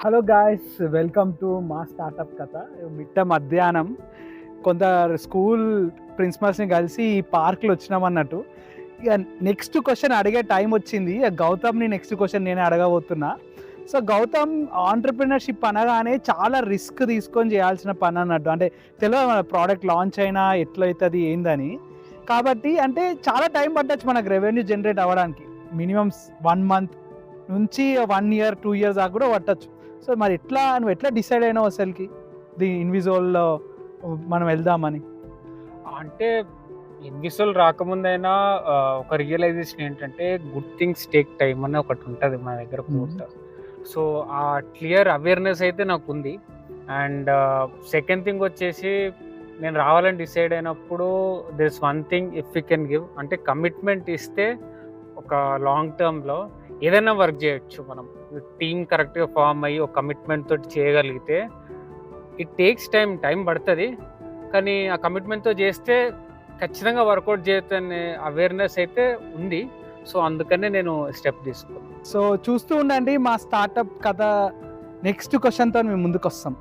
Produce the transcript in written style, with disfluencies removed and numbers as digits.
Hello guys, welcome to మా startup కథ. మిట్ట మధ్యాహ్నం కొందరు స్కూల్ ప్రిన్సిపల్స్ని కలిసి ఈ పార్క్లో వచ్చినామన్నట్టు. ఇక నెక్స్ట్ క్వశ్చన్ అడిగే టైం వచ్చింది. ఇక గౌతమ్ని నెక్స్ట్ క్వశ్చన్ నేనే అడగబోతున్నా. సో గౌతమ్, ఆంటర్ప్రినర్షిప్ అనగానే చాలా రిస్క్ తీసుకొని చేయాల్సిన పని అన్నట్టు. అంటే తెలియదు మన ప్రోడక్ట్ లాంచ్ అయినా ఎట్లయితుంది ఏందని. కాబట్టి అంటే చాలా టైం పట్టచ్చు మనకు రెవెన్యూ జనరేట్ అవ్వడానికి. మినిమం 1 మంత్ నుంచి 1 ఇయర్ 2 ఇయర్స్ దాకా కూడా పట్టచ్చు. సో మరి నువ్వు ఎట్లా డిసైడ్ అయినావు అసలుకి ఇన్విజువల్లో మనం వెళ్దామని? అంటే ఇన్విజిబుల్ రాకముందైనా ఒక రియలైజేషన్ ఏంటంటే గుడ్ థింగ్స్ టేక్ టైమ్ అని ఒకటి ఉంటుంది మన దగ్గర కోట్. సో ఆ క్లియర్ అవేర్నెస్ అయితే నాకు ఉంది. అండ్ సెకండ్ థింగ్ వచ్చేసి నేను రావాలని డిసైడ్ అయినప్పుడు this one thing if you can give, అంటే కమిట్మెంట్ ఇస్తే ఒక లాంగ్ టర్మ్లో ఏదైనా వర్క్ చేయొచ్చు. మనం టీమ్ కరెక్ట్గా ఫామ్ అయ్యి ఒక కమిట్మెంట్ తోటి చేయగలిగితే ఇట్ టేక్స్ టైం పడుతుంది, కానీ ఆ కమిట్మెంట్తో చేస్తే ఖచ్చితంగా వర్కౌట్ చేయొచ్చనే అవేర్నెస్ అయితే ఉంది. సో అందుకనే నేను స్టెప్ తీసుకున్నాను. సో చూస్తూ ఉండండి, మా స్టార్టప్ కథ నెక్స్ట్ క్వశ్చన్తో మేము ముందుకు వస్తాం.